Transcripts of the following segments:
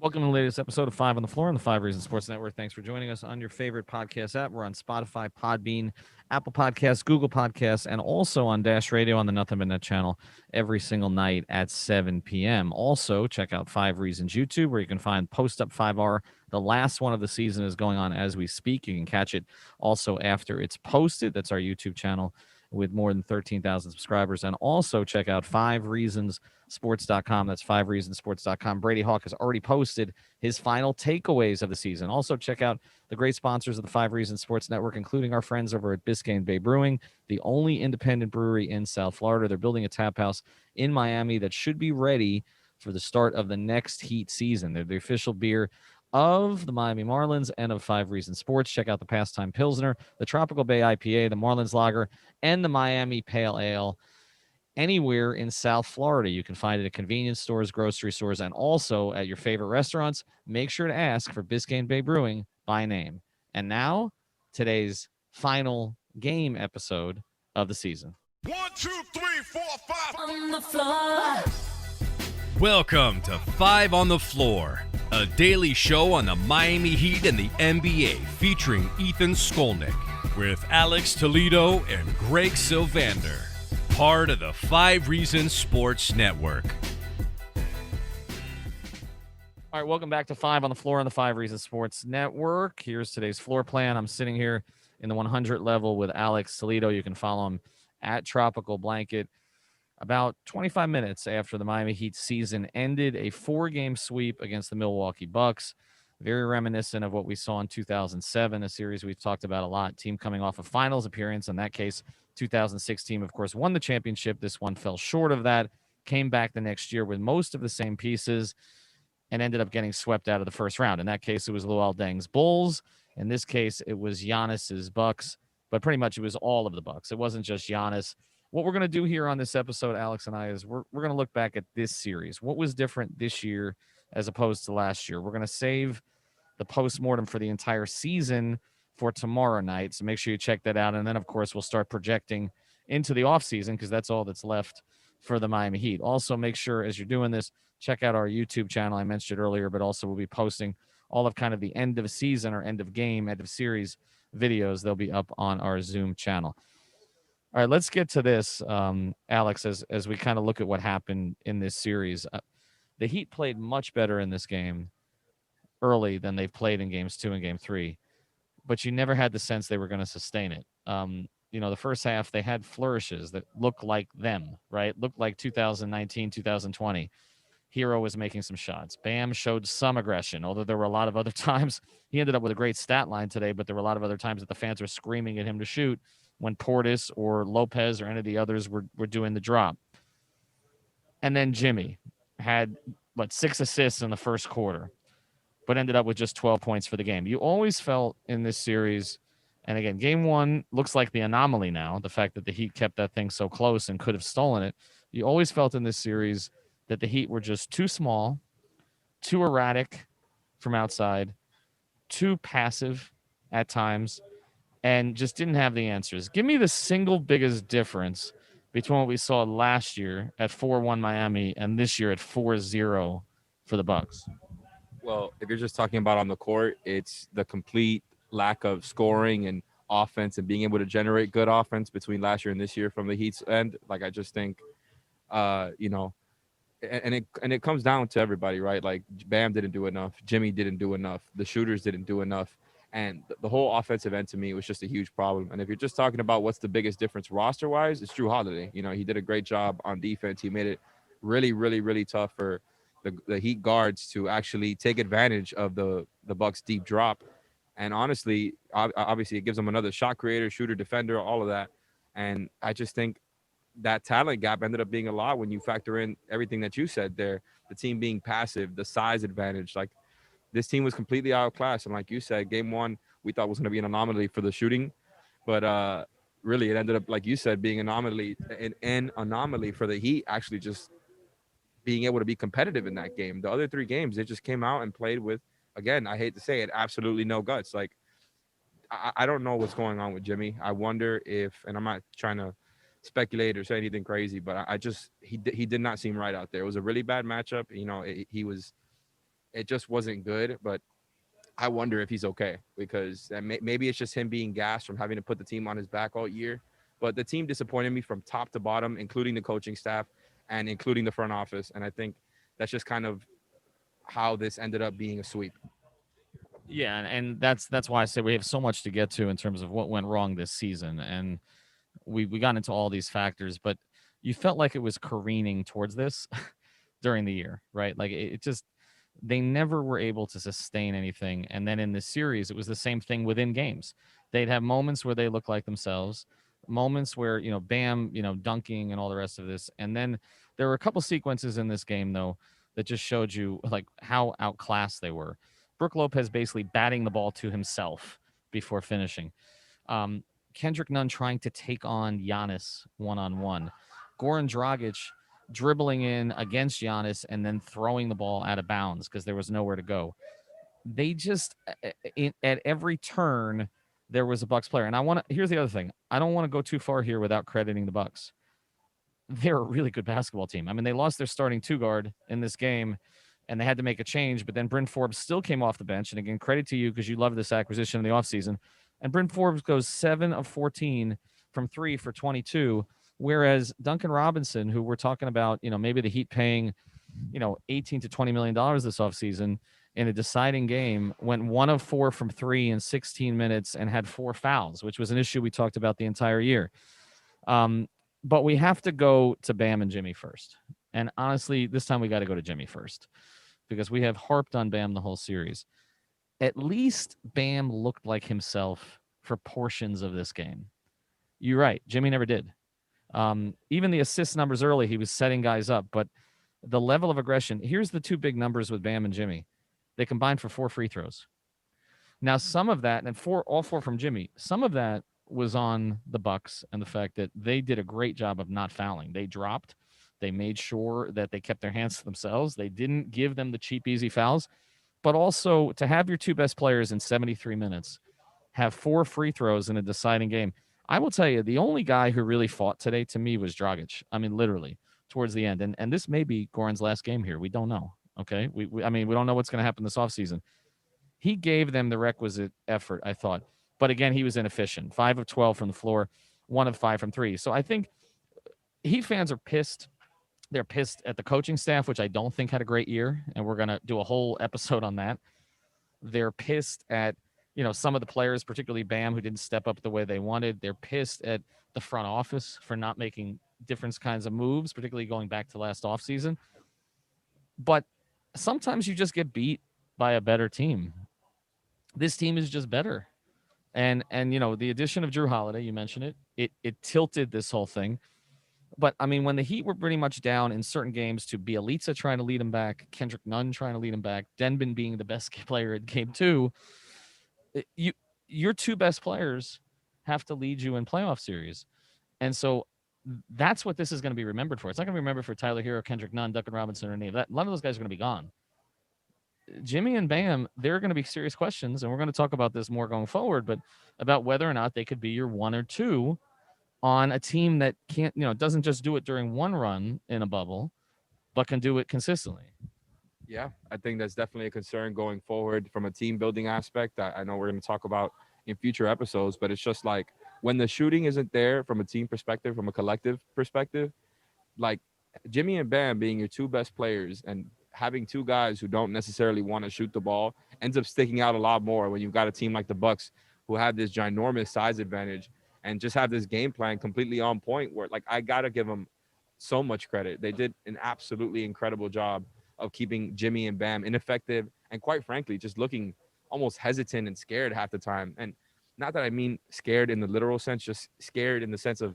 Welcome to the latest episode of Five on the Floor on the Five Reasons Sports Network. Thanks for joining us on your favorite podcast app. We're on Spotify, Podbean, Apple Podcasts, Google Podcasts, and also on Dash Radio on the Nothing But Net channel every single night at 7 p.m. Also, check out Five Reasons YouTube, where you can find Post Up 5R. The last one of the season is going on as we speak. You can catch it also after it's posted. That's our YouTube channel with more than 13,000 subscribers. And also check out fivereasonsports.com. That's fivereasonsports.com. Brady Hawk has already posted his final takeaways of the season. Also check out the great sponsors of the Five Reasons Sports Network, including our friends over at Biscayne Bay Brewing, the only independent brewery in South Florida. They're building a tap house in Miami that should be ready for the start of the next heat season. They're the official beer of the Miami Marlins and of Five Reasons Sports. Check out the Pastime Pilsner, the Tropical Bay IPA, the Marlins Lager, and the Miami Pale Ale. Anywhere in South Florida, you can find it at convenience stores, grocery stores, and also at your favorite restaurants. Make sure to ask for Biscayne Bay Brewing by name. And now, today's final game episode of the season. 1, 2, 3, 4, 5 on the floor. Welcome to Five on the Floor, a daily show on the Miami Heat and the NBA featuring Ethan Skolnick with Alex Toledo and Greg Sylvander, part of the Five Reasons Sports Network. All right, welcome back to Five on the Floor on the Five Reasons Sports Network. Here's today's floor plan. I'm sitting here in the 100 level with Alex Toledo. You can follow him at Tropical Blanket. About 25 minutes after the Miami Heat season ended, a 4-game sweep against the Milwaukee Bucks. Very reminiscent of what we saw in 2007, a series we've talked about a lot. Team coming off a finals appearance. In that case, 2006 team, of course, won the championship. This one fell short of that, came back the next year with most of the same pieces, and ended up getting swept out of the first round. In that case, it was Luol Deng's Bulls. In this case, it was Giannis's Bucks, but pretty much it was all of the Bucks. It wasn't just Giannis. What we're going to do here on this episode, Alex and I, is we're going to look back at this series. What was different this year as opposed to last year? We're going to save the post-mortem for the entire season for tomorrow night, so make sure you check that out. And then, of course, we'll start projecting into the offseason because that's all that's left for the Miami Heat. Also, make sure as you're doing this, check out our YouTube channel. I mentioned it earlier, but also we'll be posting all of kind of the end of season or end of game, end of series videos. They'll be up on our Zoom channel. All right, let's get to this, Alex, as we kind of look at what happened in this series. The Heat played much better in this game early than they've played in games 2 and game 3, but you never had the sense they were going to sustain it. The first half, they had flourishes that looked like them, right? Looked like 2019, 2020. Hero was making some shots. Bam showed some aggression, although there were a lot of other times. He ended up with a great stat line today, but there were a lot of other times that the fans were screaming at him to shoot when Portis or Lopez or any of the others were doing the drop. And then Jimmy had, 6 assists in the first quarter, but ended up with just 12 points for the game. You always felt in this series, and again, game 1 looks like the anomaly now, the fact that the Heat kept that thing so close and could have stolen it. You always felt in this series that the Heat were just too small, too erratic from outside, too passive at times, and just didn't have the answers. Give me the single biggest difference between what we saw last year at 4-1 Miami and this year at 4-0 for the Bucks. Well, if you're just talking about on the court, it's the complete lack of scoring and offense and being able to generate good offense between last year and this year from the Heat's end. Like, I just think, and it comes down to everybody, right? Like, Bam didn't do enough. Jimmy didn't do enough. The shooters didn't do enough. And the whole offensive end to me was just a huge problem. And if you're just talking about what's the biggest difference roster-wise, it's Jrue Holiday. He did a great job on defense. He made it really, really, really tough for the Heat guards to actually take advantage of the Bucks' deep drop. And honestly, obviously, it gives them another shot creator, shooter, defender, all of that. And I just think that talent gap ended up being a lot when you factor in everything that you said there, the team being passive, the size advantage. Like, this team was completely outclassed. And like you said, game 1, we thought was going to be an anomaly for the shooting. But really, it ended up, like you said, being an anomaly for the Heat, actually just being able to be competitive in that game. The other 3 games, they just came out and played with, again, I hate to say it, absolutely no guts. Like, I don't know what's going on with Jimmy. I wonder if, and I'm not trying to speculate or say anything crazy, but he did not seem right out there. It was a really bad matchup. He was it just wasn't good. But I wonder if he's okay, because maybe it's just him being gassed from having to put the team on his back all year. But the team disappointed me from top to bottom, including the coaching staff and including the front office. And I think that's just kind of how this ended up being a sweep. Yeah, and that's why I say we have so much to get to in terms of what went wrong this season, and we got into all these factors, but you felt like it was careening towards this during the year, right? Like it just they never were able to sustain anything, and then in this series, it was the same thing within games. They'd have moments where they look like themselves, moments where Bam, dunking and all the rest of this, and then there were a couple sequences in this game though that just showed you like how outclassed they were. Brook Lopez basically batting the ball to himself before finishing. Kendrick Nunn trying to take on Giannis one-on-one. Goran Dragic dribbling in against Giannis and then throwing the ball out of bounds because there was nowhere to go. They just, at every turn, there was a Bucks player. And here's the other thing. I don't want to go too far here without crediting the Bucks. They're a really good basketball team. I mean, they lost their starting two guard in this game, and they had to make a change, but then Bryn Forbes still came off the bench. And again, credit to you because you love this acquisition in the offseason. And Bryn Forbes goes 7 of 14 from 3 for 22, whereas Duncan Robinson, who we're talking about, maybe the Heat paying, $18 to $20 million this offseason in a deciding game, went 1 of 4 from 3 in 16 minutes and had 4 fouls, which was an issue we talked about the entire year. But we have to go to Bam and Jimmy first. And honestly, this time we got to go to Jimmy first because we have harped on Bam the whole series. At least Bam looked like himself for portions of this game. You're right. Jimmy never did. Even the assist numbers early, he was setting guys up. But the level of aggression, here's the two big numbers with Bam and Jimmy. They combined for 4 free throws. Now, some of that, and all four from Jimmy, some of that was on the Bucks and the fact that they did a great job of not fouling. They dropped. They made sure that they kept their hands to themselves. They didn't give them the cheap, easy fouls. But also to have your two best players in 73 minutes have 4 free throws in a deciding game. I will tell you, the only guy who really fought today to me was Dragic. I mean, literally towards the end. And this may be Goran's last game here. We don't know. Okay. We don't know what's going to happen this offseason. He gave them the requisite effort, I thought. But again, he was inefficient. 5 of 12 from the floor, 1 of 5 from 3. So I think Heat fans are pissed. They're pissed at the coaching staff, which I don't think had a great year, and we're going to do a whole episode on that. They're pissed at, some of the players, particularly Bam, who didn't step up the way they wanted. They're pissed at the front office for not making different kinds of moves, particularly going back to last offseason. But sometimes you just get beat by a better team. This team is just better. And the addition of Jrue Holiday, you mentioned it tilted this whole thing. But, I mean, when the Heat were pretty much down in certain games to Bjelica trying to lead him back, Kendrick Nunn trying to lead him back, Denbin being the best player in game 2, your two best players have to lead you in playoff series. And so that's what this is going to be remembered for. It's not going to be remembered for Tyler Hero, Kendrick Nunn, Duncan Robinson, or any of that. A lot of those guys are going to be gone. Jimmy and Bam, there are going to be serious questions, and we're going to talk about this more going forward, but about whether or not they could be your 1 or 2 on a team that can't, doesn't just do it during one run in a bubble, but can do it consistently. Yeah, I think that's definitely a concern going forward from a team building aspect. I know we're going to talk about in future episodes, but it's just like when the shooting isn't there from a team perspective, from a collective perspective, like Jimmy and Bam being your two best players and having two guys who don't necessarily want to shoot the ball ends up sticking out a lot more when you've got a team like the Bucks who have this ginormous size advantage and just have this game plan completely on point where, like, I got to give them so much credit. They did an absolutely incredible job of keeping Jimmy and Bam ineffective and, quite frankly, just looking almost hesitant and scared half the time. And not that I mean scared in the literal sense, just scared in the sense of,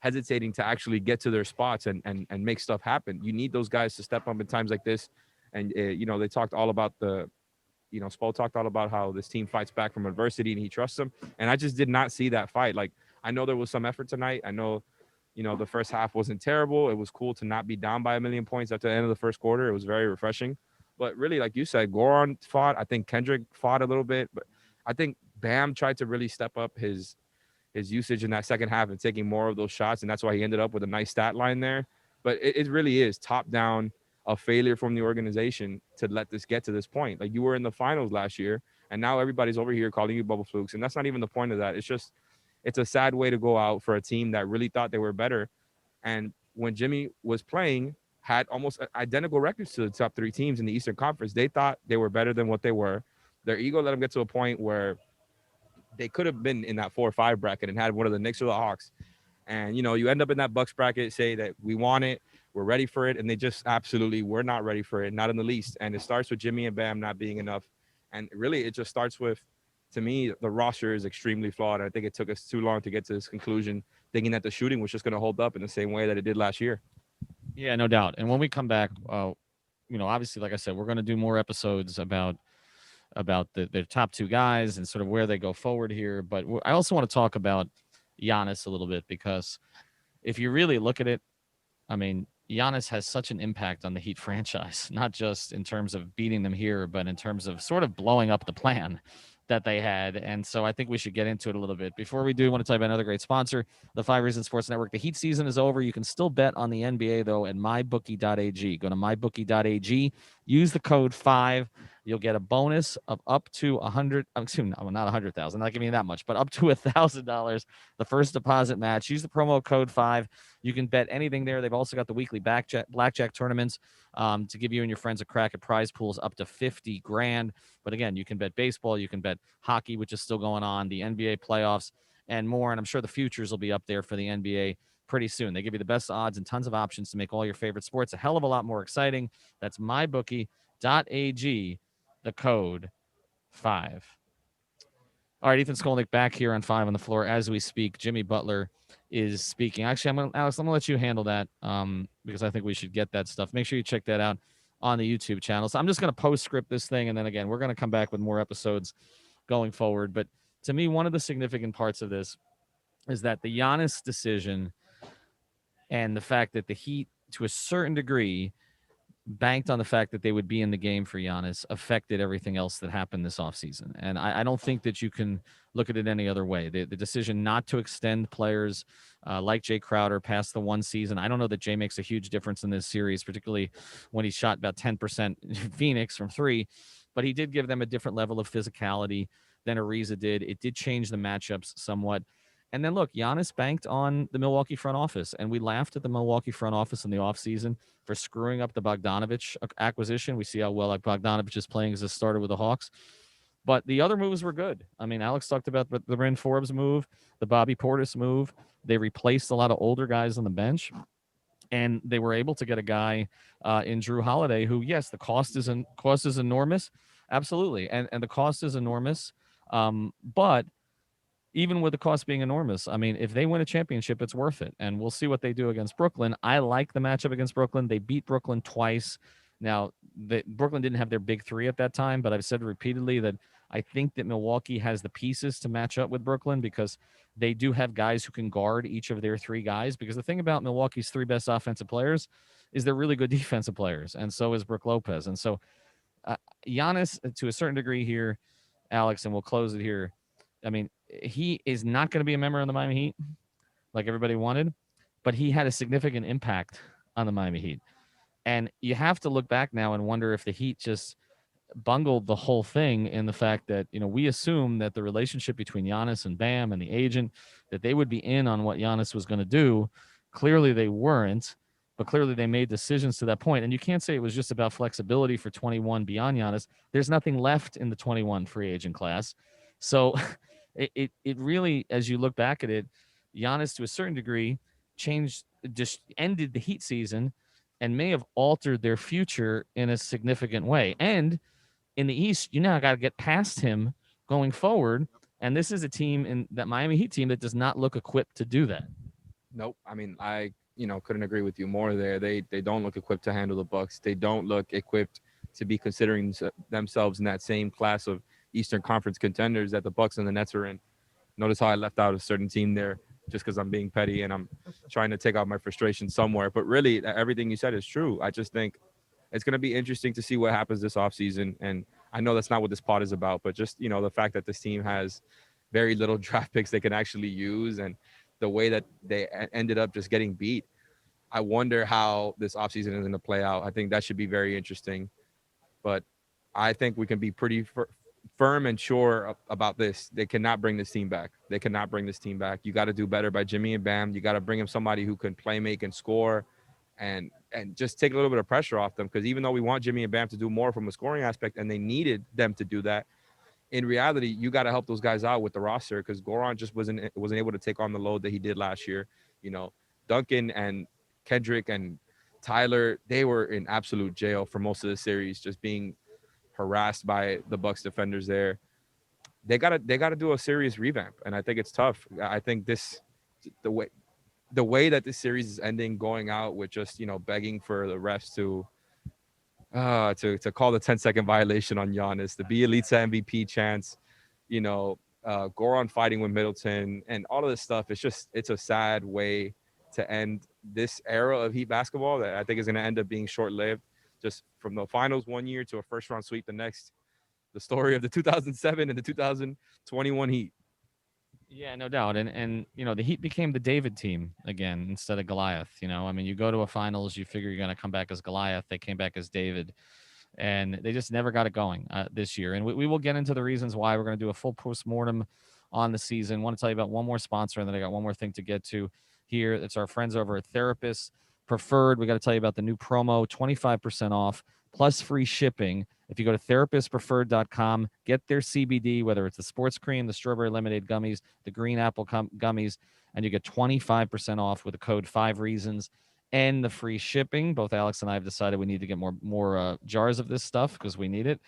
hesitating to actually get to their spots and make stuff happen. You need those guys to step up in times like this. And, they talked all about Spo talked all about how this team fights back from adversity and he trusts them. And I just did not see that fight. Like, I know there was some effort tonight. I know, the first half wasn't terrible. It was cool to not be down by 1 million points at the end of the first quarter. It was very refreshing. But really, like you said, Goran fought. I think Kendrick fought a little bit. But I think Bam tried to really step up his usage in that second half and taking more of those shots. And that's why he ended up with a nice stat line there. But it really is top down a failure from the organization to let this get to this point. Like, you were in the finals last year, and now everybody's over here calling you bubble flukes, and that's not even the point of that. It's a sad way to go out for a team that really thought they were better. And when Jimmy was playing, had almost identical records to the top 3 teams in the Eastern Conference. They thought they were better than what they were. Their ego let them get to a point where they could have been in that 4 or 5 bracket and had one of the Knicks or the Hawks. And, you end up in that Bucks bracket, say that we want it, we're ready for it, and they just absolutely were not ready for it, not in the least. And it starts with Jimmy and Bam not being enough. And really, it just starts with, to me, the roster is extremely flawed. I think it took us too long to get to this conclusion, thinking that the shooting was just going to hold up in the same way that it did last year. Yeah, no doubt. And when we come back, obviously, like I said, we're going to do more episodes about the top 2 guys and sort of where they go forward here. But I also want to talk about Giannis a little bit, because if you really look at it, I mean, Giannis has such an impact on the Heat franchise, not just in terms of beating them here, but in terms of sort of blowing up the plan that they had. And so I think we should get into it a little bit. Before we do, I want to tell you about another great sponsor, the 5 Reasons Sports Network. The Heat season is over. You can still bet on the NBA, though, at mybookie.ag. Go to mybookie.ag, use the code 5. You'll get a bonus of up to 100. Excuse me, not 100,000. Not giving you that much, but up to $1,000. The first deposit match. Use the promo code 5. You can bet anything there. They've also got the weekly blackjack tournaments to give you and your friends a crack at prize pools up to $50,000. But again, you can bet baseball, you can bet hockey, which is still going on, the NBA playoffs, and more. And I'm sure the futures will be up there for the NBA pretty soon. They give you the best odds and tons of options to make all your favorite sports a hell of a lot more exciting. That's mybookie.ag. The code 5. All right, Ethan Skolnick back here on 5 on the floor as we speak. Jimmy Butler is speaking. Actually, Alex, I'm gonna let you handle that because I think we should get that stuff. Make sure you check that out on the YouTube channel. So I'm just gonna postscript this thing, and then again, we're gonna come back with more episodes going forward. But to me, one of the significant parts of this is that the Giannis decision and the fact that the Heat, to a certain degree, banked on the fact that they would be in the game for Giannis affected everything else that happened this offseason. And I don't think that you can look at it any other way. The decision not to extend players like Jay Crowder past the 1 season. I don't know that Jay makes a huge difference in this series, particularly when he shot about 10% in Phoenix from 3, but he did give them a different level of physicality than Ariza did. It did change the matchups somewhat. And then look, Giannis banked on the Milwaukee front office, and we laughed at the Milwaukee front office in the offseason for screwing up the Bogdanovich acquisition. We see how well Bogdanovich is playing as a starter with the Hawks. But the other moves were good. I mean, Alex talked about the Bryn Forbes move, the Bobby Portis move. They replaced a lot of older guys on the bench, and they were able to get a guy in Drew Holiday who, yes, the cost is enormous. Absolutely. And the cost is enormous. But even with the cost being enormous, I mean, if they win a championship, it's worth it. And we'll see what they do against Brooklyn. I like the matchup against Brooklyn. They beat Brooklyn twice. Now, Brooklyn didn't have their big 3 at that time, but I've said repeatedly that I think that Milwaukee has the pieces to match up with Brooklyn because they do have guys who can guard each of their 3 guys. Because the thing about Milwaukee's 3 best offensive players is they're really good defensive players, and so is Brook Lopez. And so Giannis, to a certain degree here, Alex, and we'll close it here, I mean, he is not going to be a member of the Miami Heat like everybody wanted, but he had a significant impact on the Miami Heat. And you have to look back now and wonder if the Heat just bungled the whole thing in the fact that, we assume that the relationship between Giannis and Bam and the agent, that they would be in on what Giannis was going to do. Clearly they weren't, but clearly they made decisions to that point. And you can't say it was just about flexibility for 21 beyond Giannis. There's nothing left in the 21 free agent class. So it really, as you look back at it, Giannis, to a certain degree, just ended the Heat season and may have altered their future in a significant way. And in the East, you now got to get past him going forward. And this is a team, in that Miami Heat team, that does not look equipped to do that. Nope. I mean, I couldn't agree with you more there. They don't look equipped to handle the Bucks. They don't look equipped to be considering themselves in that same class of Eastern Conference contenders that the Bucks and the Nets are in. Notice how I left out a certain team there just because I'm being petty and I'm trying to take out my frustration somewhere. But really, everything you said is true. I just think it's going to be interesting to see what happens this offseason. And I know that's not what this pod is about, but just, the fact that this team has very little draft picks they can actually use and the way that they ended up just getting beat. I wonder how this offseason is going to play out. I think that should be very interesting. But I think we can be pretty firm and sure about this. They cannot bring this team back. They cannot bring this team back. You got to do better by Jimmy and Bam. You got to bring him somebody who can play, make, and score, and just take a little bit of pressure off them. Because even though we want Jimmy and Bam to do more from a scoring aspect, and they needed them to do that, in reality, you got to help those guys out with the roster, because Goran just wasn't able to take on the load that he did last year. You know, Duncan and Kendrick and Tyler, they were in absolute jail for most of the series, just being harassed by the Bucks defenders there. They gotta do a serious revamp, and I think it's tough. I think the way that this series is ending, going out with just, you know, begging for the refs to call the 10-second violation on Giannis, the Bielitsa MVP chance, you know, Goran fighting with Middleton, and all of this stuff. It's a sad way to end this era of Heat basketball that I think is going to end up being short-lived. Just from the finals one year to a first-round sweep the next. The story of the 2007 and the 2021 Heat. Yeah, no doubt. And you know, the Heat became the David team again instead of Goliath. You know, I mean, you go to a finals, you figure you're going to come back as Goliath. They came back as David, and they just never got it going this year. And we will get into the reasons why. We're going to do a full post-mortem on the season. I want to tell you about one more sponsor, and then I got one more thing to get to here. It's our friends over at Therapist Preferred. We got to tell you about the new promo, 25% off plus free shipping. If you go to therapistpreferred.com, get their CBD, whether it's the sports cream, the strawberry lemonade gummies, the green apple gummies, and you get 25% off with the code 5 Reasons and the free shipping. Both Alex and I have decided we need to get more jars of this stuff because we need it.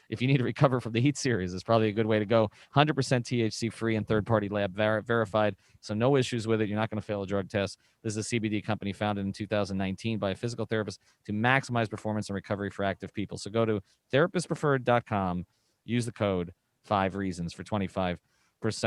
If you need to recover from the Heat series, it's probably a good way to go. 100% THC free and third-party lab verified, so no issues with it. You're not going to fail a drug test. This is a CBD company founded in 2019 by a physical therapist to maximize performance and recovery for active people. So go to therapistpreferred.com, use the code 5 Reasons for 25%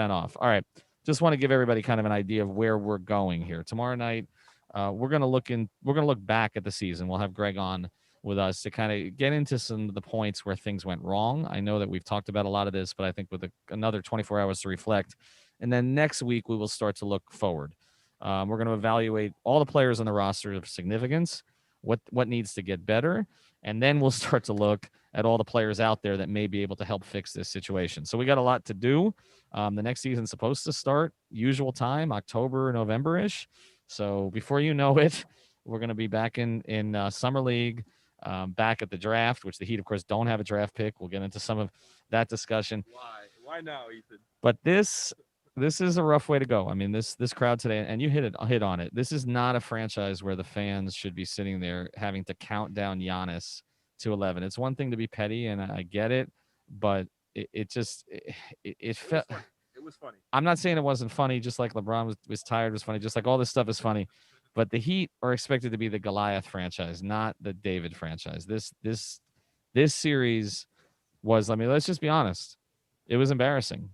off. All right, just want to give everybody kind of an idea of where we're going here. Tomorrow night, we're gonna look back at the season. We'll have Greg on with us to kind of get into some of the points where things went wrong. I know that we've talked about a lot of this, but I think with another 24 hours to reflect, and then next week we will start to look forward. We're going to evaluate all the players on the roster of significance, what needs to get better, and then we'll start to look at all the players out there that may be able to help fix this situation. So we got a lot to do. The next season's supposed to start usual time, October, November-ish. So before you know it, we're going to be back in Summer League, back at the draft, which the Heat, of course, don't have a draft pick. We'll get into some of that discussion. Why now, Ethan? But this is a rough way to go. I mean, this crowd today, and you hit on it. This is not a franchise where the fans should be sitting there having to count down Giannis to 11. It's one thing to be petty, and I get it, but it felt. It was funny. I'm not saying it wasn't funny. Just like LeBron was tired, was funny. Just like all this stuff is funny, but the Heat are expected to be the Goliath franchise, not the David franchise. This series was. I mean, let's just be honest. It was embarrassing,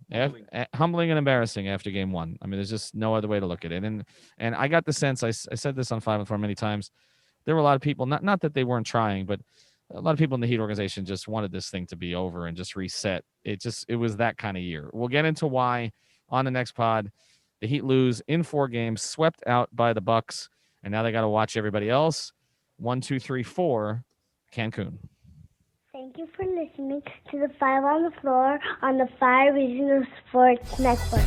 humbling and embarrassing after game one. I mean, there's just no other way to look at it. And I got the sense, I said this on 5 and 4 many times, there were a lot of people, not that they weren't trying, but a lot of people in the Heat organization just wanted this thing to be over and just reset. It was that kind of year. We'll get into why on the next pod. The Heat lose in 4 games, swept out by the Bucks, and now they got to watch everybody else. 1, 2, 3, 4, Cancun. Thank you for listening to the 5 on the Floor on the 5 Regional Sports Network.